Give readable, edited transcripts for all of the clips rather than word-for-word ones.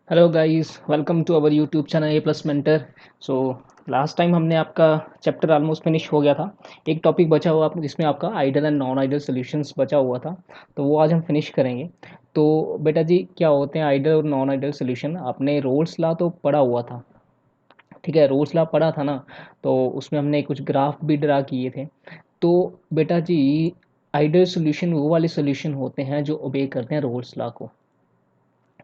Hello guys, welcome to our YouTube channel A plus mentor. So last time हमने आपका chapter almost finish हो गया था। एक टॉपिक बचा हुआ जिसमें आपका ideal and non ideal solutions बचा हुआ था, तो वो आज हम फिनिश करेंगे। तो बेटा जी, क्या होते हैं आइडल और नॉन आइडल सॉल्यूशन? आपने रोल्स लॉ तो पढ़ा हुआ था, ठीक है? रोल्स लॉ पढ़ा था ना? तो उसमें हमने कुछ ग्राफ भी ड्रा किए थे। तो बेटा जी, आइडल सॉल्यूशन वो वाले सॉल्यूशन होते हैं जो ओबे करते हैं रोल्स लॉ को,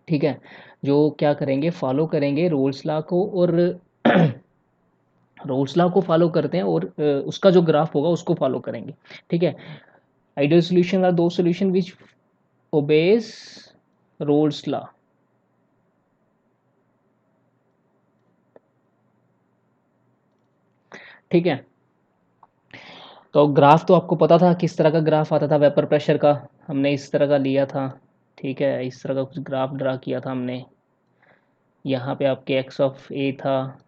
ठीक है? जो क्या करेंगे, फॉलो करेंगे रोल्स लॉ को, और रोल्स लॉ को फॉलो करते हैं, और उसका जो ग्राफ होगा उसको फॉलो करेंगे, ठीक है? आइडियल सॉल्यूशन आर दो solution which obeys roles law, ठीक है? तो ग्राफ तो आपको पता था किस तरह का ग्राफ आता था, वेपर प्रेशर का। हमने इस तरह का लिया था, ठीक है? इस तरह का कुछ ग्राफ ड्रा किया था हमने। यहाँ पे आपके एक्स ऑफ ए था,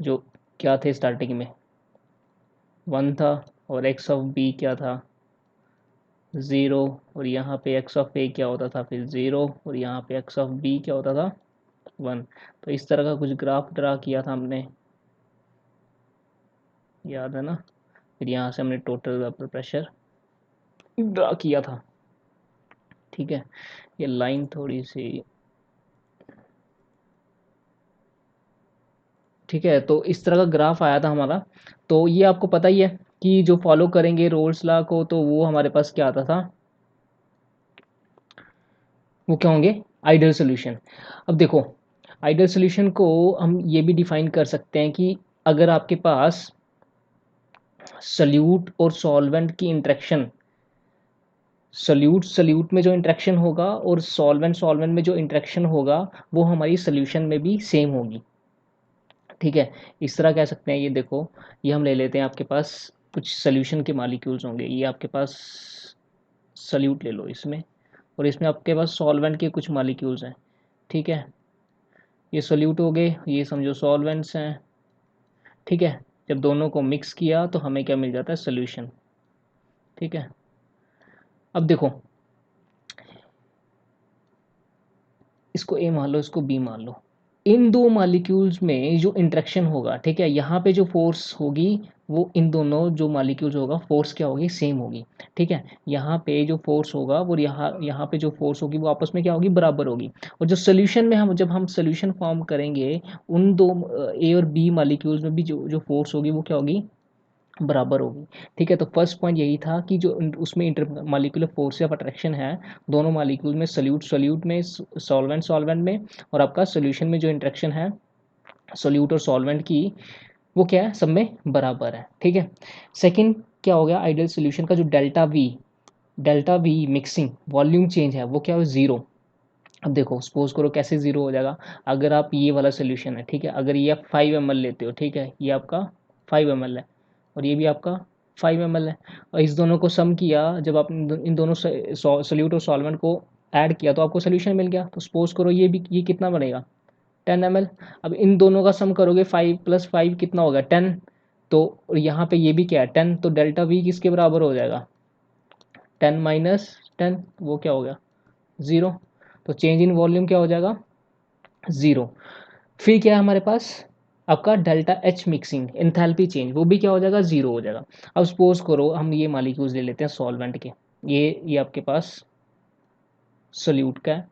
जो क्या थे स्टार्टिंग में 1 था, और एक्स ऑफ बी क्या था 0, और यहाँ पे एक्स ऑफ ए क्या होता था फिर 0, और यहाँ पे एक्स ऑफ बी क्या होता था 1। तो इस तरह का कुछ ग्राफ ड्रा किया था हमने, याद है ना? फिर यहाँ से हमने टोटल वेपर प्रेशर ड्रा किया था, ठीक है? ये लाइन थोड़ी सी, ठीक है? तो इस तरह का ग्राफ आया था हमारा। तो ये आपको पता ही है कि जो फॉलो करेंगे रोल्स लॉ को, तो वो हमारे पास क्या आता था, वो क्या होंगे, आइडियल सॉल्यूशन। अब देखो, आइडियल सॉल्यूशन को हम ये भी डिफाइन कर सकते हैं कि अगर आपके पास सल्यूट और सॉल्वेंट की इंटरेक्शन, सल्यूट सल्यूट में जो इंटरेक्शन होगा और सॉल्वेंट सॉल्वेंट में जो इंटरेक्शन होगा, वो हमारी सॉल्यूशन में भी सेम होगी, ठीक है? इस तरह कह सकते हैं। ये देखो, ये हम ले लेते हैं, आपके पास कुछ सॉल्यूशन के मॉलिक्यूल्स होंगे, ये आपके पास सल्यूट ले लो इसमें, और इसमें आपके पास सॉल्वेंट के कुछ मॉलिक्यूल्स हैं, ठीक है? ये सॉल्यूट हो गए, ये समझो सॉल्वेंट्स हैं, ठीक है? जब दोनों को मिक्स किया तो हमें क्या मिल जाता है, सॉल्यूशन, ठीक है? अब देखो, इसको ए मान लो, इसको बी मान लो। इन दो मॉलिक्यूल्स में जो इंटरेक्शन होगा, ठीक है, यहाँ पे जो फोर्स होगी, वो इन दोनों जो मॉलिक्यूल्स होगा, फोर्स क्या होगी, सेम होगी, ठीक है? यहाँ पे जो फोर्स होगा वो यहाँ यहाँ पे जो फोर्स होगी वो आपस में क्या होगी, बराबर होगी। और जो सोल्यूशन में हम जब हम सोल्यूशन फॉर्म करेंगे, उन दो ए और बी मॉलिक्यूल्स में भी जो जो फोर्स होगी वो क्या होगी, बराबर होगी, ठीक है? तो फर्स्ट पॉइंट यही था कि जो उसमें inter molecular force of attraction है, दोनों मालिक्यूल में, सल्यूट सल्यूट में, सॉल्वेंट सॉल्वेंट में, और आपका सोल्यूशन में जो इंटरेक्शन है सॉल्यूट और सॉल्वेंट की, वो क्या है, सब में बराबर है, ठीक है? सेकंड क्या हो गया, आइडियल सोल्यूशन का जो delta V mixing volume change है, वो क्या हो, ज़ीरो। अब देखो, सपोज करो कैसे ज़ीरो हो जाएगा। अगर आप ये वाला सोल्यूशन है, ठीक है, अगर ये आप 5 ml लेते हो, ठीक है, ये आपका 5 ml है, और ये भी आपका 5 ml है, और इस दोनों को सम किया, जब आप इन दोनों सोल्यूट और सॉल्वेंट को ऐड किया तो आपको सोल्यूशन मिल गया। तो सपोज करो ये कितना बनेगा, 10 ml। अब इन दोनों का सम करोगे, 5 + 5 कितना होगा, 10। तो और यहाँ पे ये भी क्या है, 10, तो डेल्टा वी किसके बराबर हो जाएगा, 10 - 10, वो क्या हो गया, ज़ीरो। तो चेंज इन वॉल्यूम क्या हो जाएगा, ज़ीरो। फिर क्या है हमारे पास, आपका delta H mixing enthalpy change, वो भी क्या हो जाएगा, ज़ीरो हो जाएगा। अब सपोज करो हम ये मालिक्यूल्स ले लेते हैं सॉल्वेंट के, ये आपके पास सोल्यूट का है,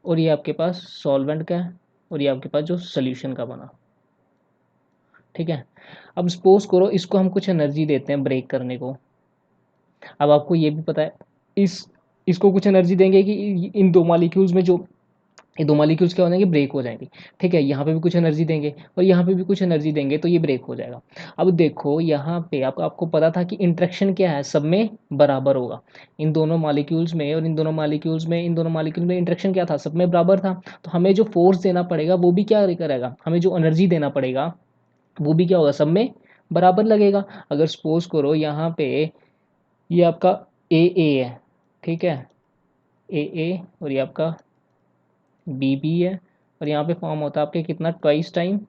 और ये आपके पास सॉल्वेंट का है, और ये आपके पास जो सोल्यूशन का बना, ठीक है? अब सपोज करो इसको हम कुछ एनर्जी देते हैं ब्रेक करने को। अब आपको ये भी पता है, इस इसको कुछ एनर्जी देंगे कि इन दो मालिक्यूल्स में जो, ये दो मॉलिक्यूल्स क्या हो जाएंगे, ब्रेक हो जाएंगे, ठीक है? यहाँ पे भी कुछ एनर्जी देंगे और यहाँ पे भी कुछ एनर्जी देंगे, तो ये ब्रेक हो जाएगा। अब देखो यहाँ पे आपको पता था कि इंटरेक्शन क्या है, सब में बराबर होगा। इन दोनों मॉलिक्यूल्स में और इन दोनों मॉलिक्यूल्स में, इन दोनों मॉलिक्यूल में इंटरेक्शन क्या था, सब में बराबर था। तो हमें जो फोर्स देना पड़ेगा वो भी क्या करेगा, हमें जो एनर्जी देना पड़ेगा वो भी क्या होगा, सब में बराबर लगेगा। अगर सपोज करो यहाँ पे ये आपका ए है, ठीक है, ए, और ये आपका बी है, और यहाँ पे फॉर्म होता है आपके कितना, ट्वाइस टाइम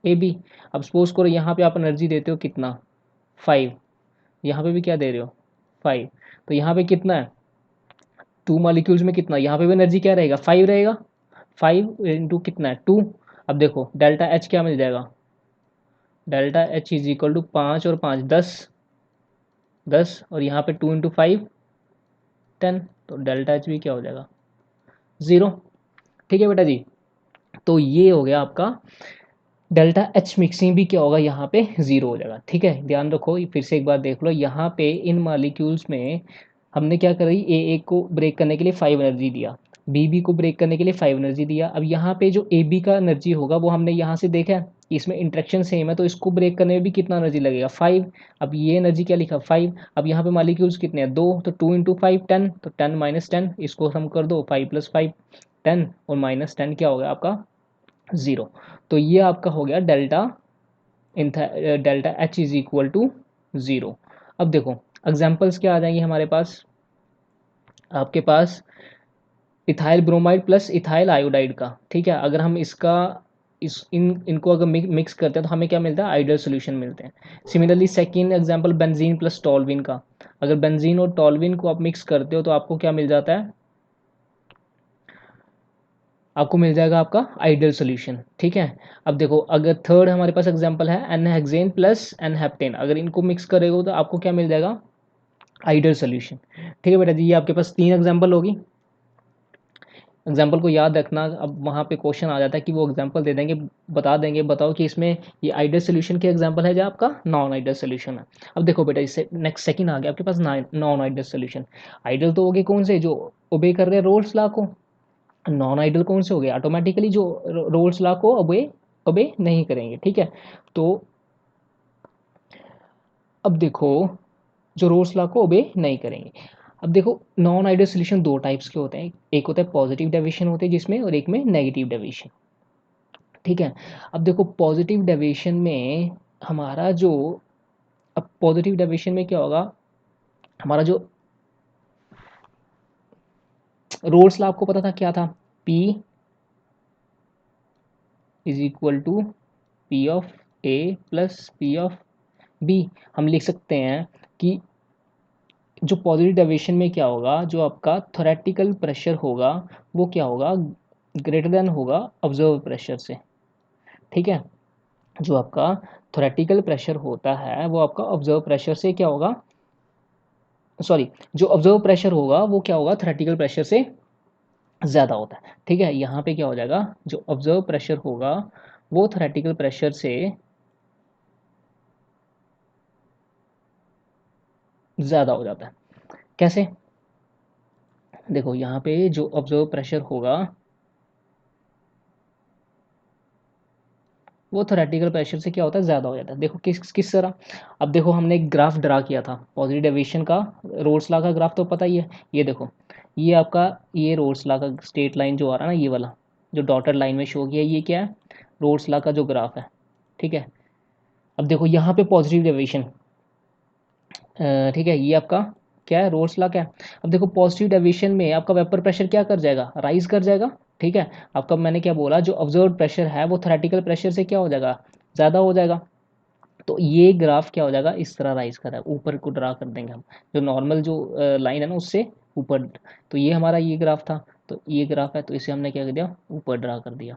ए बी। अब सपोज करो यहाँ पे आप एनर्जी देते हो कितना, 5, यहाँ पे भी क्या दे रहे हो, 5। तो यहाँ पे कितना है, टू मॉलिक्यूल्स में कितना, यहाँ पे भी एनर्जी क्या रहेगा, 5 रहेगा। 5 इंटू कितना है 2। अब देखो डेल्टा एच क्या मिल जाएगा, delta H is equal to 5 और 5 10 और यहाँ पे 2 इंटू 5 10, तो डेल्टा एच भी क्या हो जाएगा 0। ठीक है बेटा जी, तो ये हो गया आपका डेल्टा एच मिक्सिंग भी क्या होगा यहाँ पे 0 हो जाएगा। ठीक है, ध्यान रखो, फिर से एक बार देख लो, यहाँ पे इन मालिक्यूल्स में हमने क्या करी, ए को ब्रेक करने के लिए 5 एनर्जी दिया, बी को ब्रेक करने के लिए 5 एनर्जी दिया। अब यहाँ पे जो ए बी का एनर्जी होगा वो हमने यहाँ से देखा है कि इसमें इंट्रैक्शन सेम है, तो इसको ब्रेक करने में भी कितना एनर्जी लगेगा 5। अब ये एनर्जी क्या लिखा 5। अब यहाँ पे मालिक्यूल्स कितने हैं 2, तो 2 इंटू 5 10, तो 10 माइनस 10, इसको हम कर दो 5 प्लस 5 10 और माइनस 10 क्या हो गया आपका 0। तो ये आपका हो गया delta H is equal to 0। अब देखो एग्जाम्पल्स क्या आ जाएंगे हमारे पास, आपके पास ethyl bromide plus ethyl iodide का। ठीक है, अगर हम इसका इनको अगर मिक्स करते हैं तो हमें क्या मिलता है, आइडियल सोल्यूशन मिलते हैं। Similarly second example benzene plus toluene का, अगर बेंजीन और टॉल्विन को आप मिक्स करते हो तो आपको क्या मिल जाता है, आपको मिल जाएगा आपका आइडियल सोल्यूशन। ठीक है, अब देखो अगर थर्ड हमारे पास एग्जांपल है N hexane plus N heptane, अगर इनको मिक्स करेगा तो आपको क्या मिल जाएगा, आइडियल सोल्यूशन। ठीक है बेटा जी, ये आपके पास 3 एग्जांपल होगी। एग्जाम्पल को याद रखना, अब वहाँ पे क्वेश्चन आ जाता है कि वो एग्जाम्पल दे देंगे, बता देंगे बताओ कि इसमें ये आइडियल सोल्यूशन के एग्जाम्पल है या आपका नॉन आइडियल सोल्यूशन है। अब देखो बेटा, इससे नेक्स्ट सेकंड आ गया आपके पास नॉन आइडियल सोल्यूशन। आइडियल तो हो गए कौन से, जो ओबे कर रहे हैं रोल्स लॉ को। नॉन आइडियल कौन से हो गए, ऑटोमेटिकली जो रोल्स लॉ को ओबे ओबे नहीं करेंगे। ठीक है, तो अब देखो जो रोल्स लॉ को ओबे नहीं करेंगे। अब देखो नॉन आइडियल सोल्यूशन दो टाइप्स के होते हैं, एक होता है पॉजिटिव डेविएशन होते हैं जिसमें, और एक में नेगेटिव डेविएशन। ठीक है, अब देखो पॉजिटिव डेविएशन में हमारा जो, अब पॉजिटिव डेविएशन में क्या होगा, हमारा जो रोल्स लॉ आपको पता था क्या था, P is equal to P of A plus P of B. हम लिख सकते हैं कि जो पॉजिटिव डेविएशन में क्या होगा, जो आपका थोरेटिकल प्रेशर होगा वो क्या होगा, ग्रेटर देन होगा ऑब्जर्व प्रेशर से। ठीक है, जो आपका थोरेटिकल प्रेशर होता है वो आपका ऑब्जर्व प्रेशर से क्या होगा, सॉरी, जो ऑब्जर्व प्रेशर होगा वो क्या होगा, थ्रेटिकल प्रेशर से ज़्यादा होता है। ठीक है, यहाँ पे क्या हो जाएगा, जो ऑब्जर्व प्रेशर होगा वो थ्रेटिकल प्रेशर से ज़्यादा हो जाता है। कैसे, देखो यहाँ पे जो ऑब्जर्व प्रेशर होगा वो थ्योरेटिकल प्रेशर से क्या होता है, ज़्यादा हो जाता है। देखो किस किस तरह, अब देखो हमने एक ग्राफ ड्रा किया था पॉजिटिव डेविएशन का, रोल्स लॉ का ग्राफ तो पता ही है। ये देखो, ये आपका, ये रोल्स लॉ का स्ट्रेट लाइन जो आ रहा है ना, ये वाला जो डॉटेड लाइन में शो किया, ये क्या है, रोल्स लॉ का जो ग्राफ है। ठीक है, अब देखो यहाँ पे पॉजिटिव डेविएशन, ठीक है, ये आपका क्या है, रोल्स लॉ क्या है। अब देखो पॉजिटिव डेविएशन में आपका वेपर प्रेशर क्या कर जाएगा, राइज कर जाएगा। ठीक है, आपका मैंने क्या बोला, जो ऑब्जर्व प्रेशर है वो थ्योरेटिकल प्रेशर से क्या हो जाएगा, ज़्यादा हो जाएगा। तो ये ग्राफ क्या हो जाएगा, इस तरह राइज कर रहा है, ऊपर को ड्रा कर देंगे हम, जो नॉर्मल जो लाइन है ना उससे ऊपर। तो ये हमारा ये ग्राफ था, तो ये ग्राफ है, तो इसे हमने क्या कर दिया, ऊपर ड्रा कर दिया।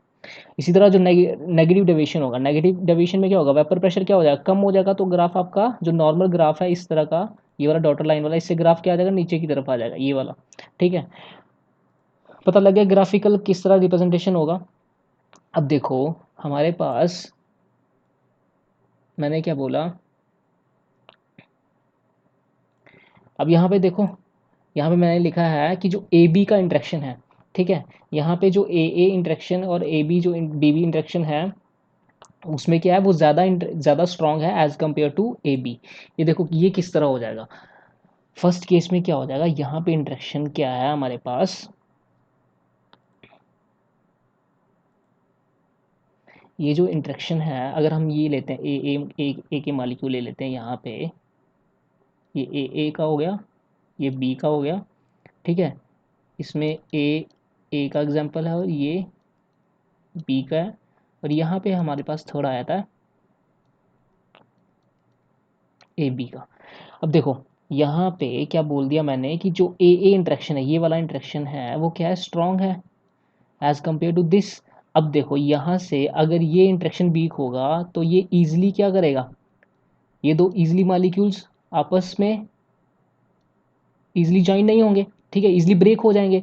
इसी तरह जो नेगेटिव डेविएशन होगा, नेगेटिव डेविएशन में क्या होगा, वेपर प्रेशर क्या हो जाएगा, कम हो जाएगा, तो ग्राफ आपका जो नॉर्मल ग्राफ है इस तरह का, ये वाला डॉटर लाइन वाला, इससे ग्राफ क्या आ जाएगा, नीचे की तरफ आ जाएगा ये वाला। ठीक है, पता लग गया ग्राफिकल किस तरह रिप्रेजेंटेशन होगा। अब देखो हमारे पास, मैंने क्या बोला, अब यहाँ पे देखो, यहाँ पे मैंने लिखा है कि जो ए बी का इंटरेक्शन है। ठीक है, यहाँ पे जो ए इंटरेक्शन और ए बी जो बी बी इंटरेक्शन है उसमें क्या है, वो ज़्यादा स्ट्रॉन्ग है as compare to A B. ये देखो ये किस तरह हो जाएगा, फर्स्ट केस में क्या हो जाएगा, यहाँ पे इंटरेक्शन क्या है हमारे पास, ये जो इंटरेक्शन है अगर हम ये लेते हैं ए के मालिक्यूल ले लेते हैं यहाँ पे, ये ए का हो गया, ये बी का हो गया। ठीक है, इसमें ए का एग्जांपल है और ये बी का है, और यहाँ पे हमारे पास थर्ड आया था ए बी का। अब देखो यहाँ पे क्या बोल दिया मैंने कि जो ए इंटरेक्शन है, ये वाला इंटरेक्शन है वो क्या है, स्ट्रॉन्ग है। As compare to this. अब देखो यहाँ से अगर ये इंट्रैक्शन वीक होगा तो ये ईजिली क्या करेगा, ये दो ईजिली मॉलिक्यूल्स आपस में ईजिली ज्वाइन नहीं होंगे, ठीक है, ईजिली ब्रेक हो जाएंगे,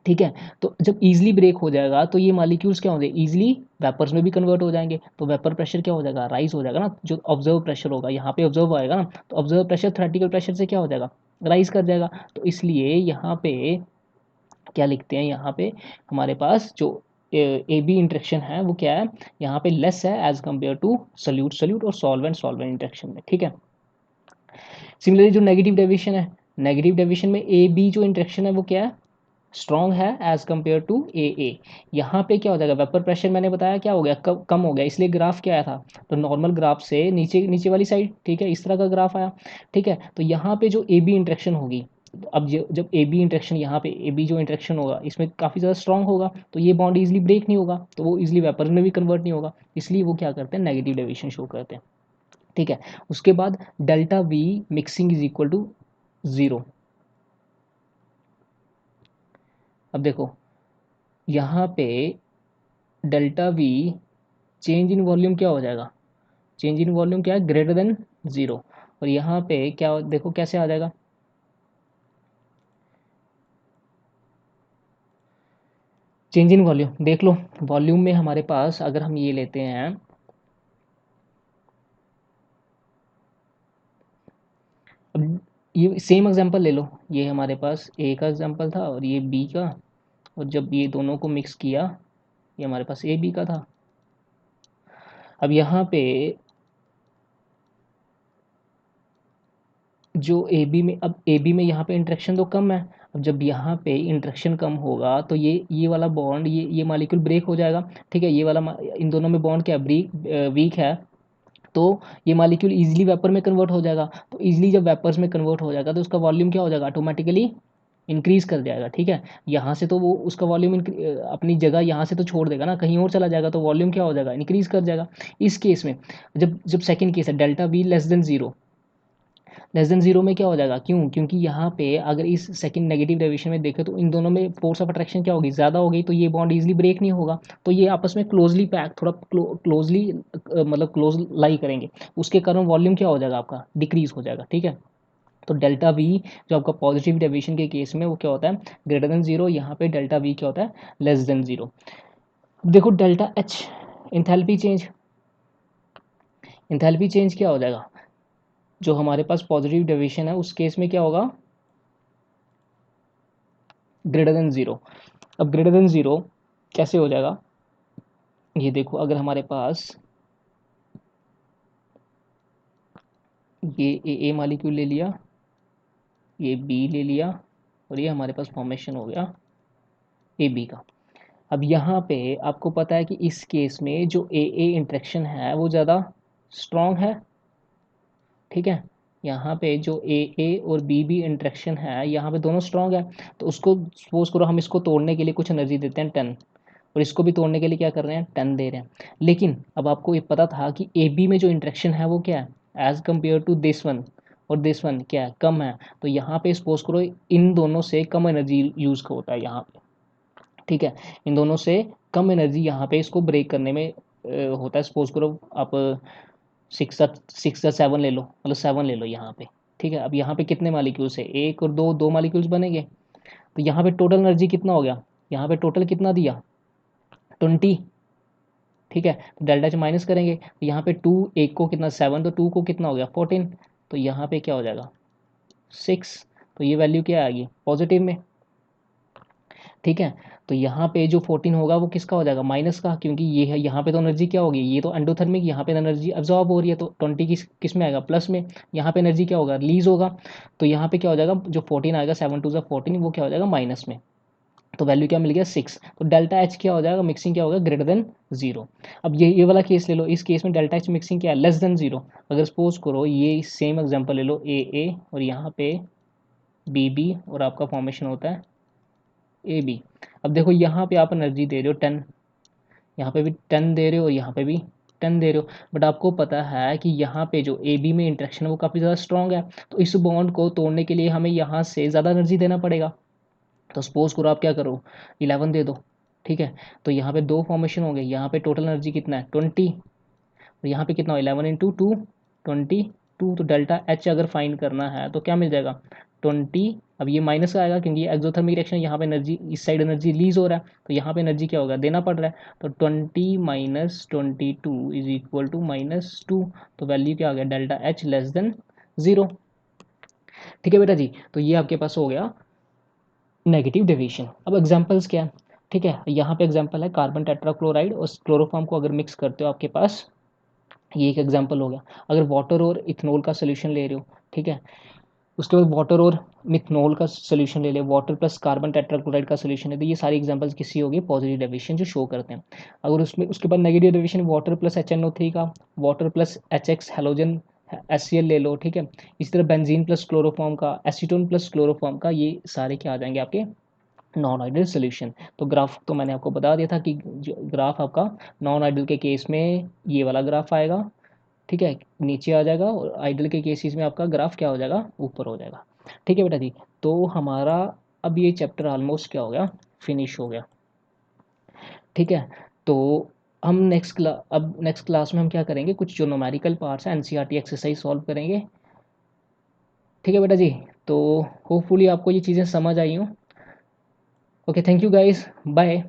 ठीक है। तो जब ईजिली ब्रेक हो जाएगा तो ये मॉलिक्यूल्स क्या होंगे, ईजिली वेपर्स में भी कन्वर्ट हो जाएंगे, तो वेपर प्रेशर क्या हो जाएगा, राइज हो जाएगा ना, जो ऑब्जर्व प्रेशर होगा यहाँ पे ऑब्जर्व आएगा ना, तो ऑब्जर्व प्रेशर थ्योरेटिकल प्रेशर से क्या हो जाएगा, राइज कर जाएगा। तो इसलिए यहाँ पे क्या लिखते हैं, यहाँ पे हमारे पास जो ए बी इंट्रैक्शन है वो क्या है, यहाँ पे लेस है as compare to solute solute और सॉल्वेंट सॉल्वेंट इंट्रैक्शन में, ठीक है। सिमिलरली जो नेगेटिव डेविएशन है, नेगेटिव डेविएशन में ए बी जो इंट्रैक्शन है वो क्या है, स्ट्रॉन्ग है एज कम्पेयर टू ए। यहाँ पे क्या हो जाएगा, वेपर प्रेशर मैंने बताया क्या हो गया, कम हो गया, इसलिए ग्राफ क्या आया था, तो नॉर्मल ग्राफ से नीचे नीचे वाली साइड, ठीक है, इस तरह का ग्राफ आया, ठीक है। तो यहाँ पे जो ए बी इंट्रैक्शन होगी, तो अब जब ए बी इंट्रैक्शन यहाँ पे ए बी जो इंट्रैक्शन होगा इसमें काफ़ी ज़्यादा स्ट्रॉन्ग होगा, तो ये बॉन्ड इजिली ब्रेक नहीं होगा, तो वो इजिली वेपर में भी कन्वर्ट नहीं होगा, इसलिए वो क्या करते हैं, नेगेटिव डेविएशन शो करते हैं, ठीक है। उसके बाद delta V mixing is equal to 0। अब देखो यहाँ पे delta V change in volume क्या हो जाएगा, चेंज इन वॉल्यूम क्या है, ग्रेटर देन 0, और यहाँ पे क्या देखो कैसे आ जाएगा, चेंज इन वॉल्यूम देख लो, वॉल्यूम में हमारे पास अगर हम ये लेते हैं, अब ये सेम एग्जांपल ले लो, ये हमारे पास ए का एग्जांपल था और ये बी का, और जब ये दोनों को मिक्स किया ये हमारे पास ए बी का था। अब यहाँ पे जो ए बी में, अब ए बी में यहाँ पे इंट्रैक्शन तो कम है, अब जब यहाँ पे इंट्रैक्शन कम होगा तो ये वाला बॉन्ड, ये मॉलिक्यूल ब्रेक हो जाएगा, ठीक है, ये वाला इन दोनों में बॉन्ड क्या ब्रेक वीक है, तो ये मॉलिक्यूल इजीली वेपर में कन्वर्ट हो जाएगा, तो इजीली जब वेपर्स में कन्वर्ट हो जाएगा तो उसका वॉल्यूम क्या हो जाएगा, ऑटोमेटिकली इंक्रीज कर जाएगा, ठीक है। यहाँ से तो वो उसका वॉल्यूम अपनी जगह यहाँ से तो छोड़ देगा ना, कहीं और चला जाएगा, तो वॉल्यूम क्या हो जाएगा, इंक्रीज कर जाएगा। इस केस में जब जब सेकंड केस है delta we less than zero, less than zero में क्या हो जाएगा, क्यों, क्योंकि यहाँ पे अगर इस सेकंड नेगेटिव डेविएशन में देखें तो इन दोनों में फोर्स ऑफ अट्रैक्शन क्या होगी, ज़्यादा होगी, तो ये बॉन्ड इजीली ब्रेक नहीं होगा, तो ये आपस में क्लोजली पैक, थोड़ा क्लोजली मतलब क्लोज लाई करेंगे, उसके कारण वॉल्यूम क्या हो जाएगा, आपका डिक्रीज हो जाएगा, ठीक है। तो डेल्टा वी जो आपका पॉजिटिव डेविएशन के केस में वो क्या होता है, ग्रेटर देन जीरो, यहाँ पे डेल्टा वी क्या होता है, लेस देन जीरो। देखो delta H enthalpy change, enthalpy change क्या हो जाएगा, जो हमारे पास पॉजिटिव डेविएशन है उस केस में क्या होगा, ग्रेटर देन ज़ीरो। अब ग्रेटर देन ज़ीरो कैसे हो जाएगा, ये देखो अगर हमारे पास ये ए मालिक्यूल ले लिया, ये बी ले लिया, और ये हमारे पास फॉर्मेशन हो गया ए बी का। अब यहाँ पे आपको पता है कि इस केस में जो ए इंट्रैक्शन है वो ज़्यादा स्ट्रॉन्ग है, ठीक है। यहाँ पे जो ए और बी इंट्रैक्शन है यहाँ पे दोनों स्ट्रॉन्ग है, तो उसको सपोज करो हम इसको तोड़ने के लिए कुछ एनर्जी देते हैं 10, और इसको भी तोड़ने के लिए क्या कर रहे हैं, 10 दे रहे हैं। लेकिन अब आपको ये पता था कि ए बी में जो इंट्रैक्शन है वो क्या है, as compare to this one, और दिस वन क्या है, कम है, तो यहाँ पे सपोज करो इन दोनों से कम एनर्जी यूज़ होता है यहाँ पे, ठीक है, इन दोनों से कम एनर्जी यहाँ पे इसको ब्रेक करने में होता है। सपोज करो आप सिक्स या सेवन ले लो, मतलब सेवन ले लो यहाँ पे, ठीक है। अब यहाँ पे कितने मालिक्यूल्स है, एक और दो, दो मालिक्यूल्स बनेंगे, तो यहाँ पे टोटल एनर्जी कितना हो गया, यहाँ पे टोटल कितना दिया, 20, ठीक है। तो डेल्टा से माइनस करेंगे तो यहाँ पे टू, एक को कितना, सेवन, तो टू को कितना हो गया 14, तो यहाँ पे क्या हो जाएगा 6, तो ये वैल्यू क्या आएगी पॉजिटिव में, ठीक है। तो यहाँ पे जो 14 होगा वो किसका हो जाएगा, माइनस का, क्योंकि ये है यहाँ पे तो एनर्जी क्या होगी, ये तो एंडोथर्मिक, यहाँ पे एनर्जी अब्जॉर्ब हो रही है, तो 20 किस में आएगा, प्लस में, यहाँ पे एनर्जी क्या होगा, रिलीज होगा, तो यहाँ पे क्या हो जाएगा, जो 14 आएगा 7 टू 14 वो क्या हो जाएगा माइनस में, तो वैल्यू क्या मिल गया 6, तो डेल्टा एच क्या हो जाएगा, मिक्सिंग क्या होगा, ग्रेटर देन जीरो। अब ये वाला केस ले लो, इस केस में डेल्टा एच मिक्सिंग क्या है, लेस देन जीरो। अगर सपोज करो ये सेम एग्जांपल ले लो ए और यहाँ पे बी और आपका फॉर्मेशन होता है ए बी। अब देखो यहाँ पे आप एनर्जी दे रहे हो 10, यहाँ पे भी 10 दे रहे हो और यहाँ पे भी 10 दे रहे हो, बट आपको पता है कि यहाँ पे जो ए बी में इंट्रैक्शन है वो काफ़ी ज़्यादा स्ट्रॉन्ग है, तो इस बॉन्ड को तोड़ने के लिए हमें यहाँ से ज़्यादा एनर्जी देना पड़ेगा। तो सपोज करो आप क्या करो, 11 दे दो, ठीक है। तो यहाँ पे 2 फॉर्मेशन हो गए, यहाँ पे टोटल एनर्जी कितना है 20, और यहाँ पे कितना हो 11 इंटू 2 22। तो डेल्टा एच अगर फाइंड करना है तो क्या मिल जाएगा 20। अब ये माइनस का आएगा क्योंकि ये एक्सोथर्मिक रिएक्शन, यहाँ पे एनर्जी इस साइड एनर्जी रिलीज हो रहा है, तो यहाँ पे एनर्जी क्या होगा देना पड़ रहा है, तो 20 माइनस 22 इज इक्वल टू -2। तो वैल्यू क्या आ गया डेल्टा एच लेस देन 0। ठीक है बेटा जी, तो ये आपके पास हो गया नेगेटिव डेविएशन। अब एग्जांपल्स क्या है, ठीक है, यहाँ पे एग्जांपल है कार्बन टेट्राक्लोराइड और क्लोरोफॉर्म को अगर मिक्स करते हो आपके पास, ये एक एग्जांपल हो गया। अगर वाटर और इथनॉल का सोल्यूशन ले रहे हो, ठीक है, उसके बाद वाटर और मिथनॉल का सोल्यूशन ले ले, वाटर प्लस कार्बन टेट्राक्लोराइड का सोल्यूशन है, तो ये सारी एग्जांपल्स किसी होगी पॉजिटिव डेविएशन जो शो करते हैं। अगर उसमें उसके बाद negative deviation water plus HNO3 का, water plus HX halogen HCl ले लो, ठीक है। इसी तरह बेंजीन प्लस क्लोरोफॉर्म का, एसीटोन प्लस क्लोरोफॉर्म का, ये सारे क्या आ जाएंगे आपके नॉन आइडियल सोल्यूशन। तो ग्राफ तो मैंने आपको बता दिया था कि ग्राफ आपका नॉन आइडियल के केस में ये वाला ग्राफ आएगा, ठीक है, नीचे आ जाएगा, और आइडल के केसेस में आपका ग्राफ क्या हो जाएगा ऊपर हो जाएगा। ठीक है बेटा जी, तो हमारा अब ये चैप्टर ऑलमोस्ट क्या हो गया फिनिश हो गया। ठीक है, तो हम नेक्स्ट क्लास में हम क्या करेंगे, कुछ जो न्यूमेरिकल पार्ट्स हैं एनसीईआरटी एक्सरसाइज सॉल्व करेंगे। ठीक है बेटा जी, तो होपफुली आपको ये चीज़ें समझ आई हूँ। Okay, thank you guys, bye.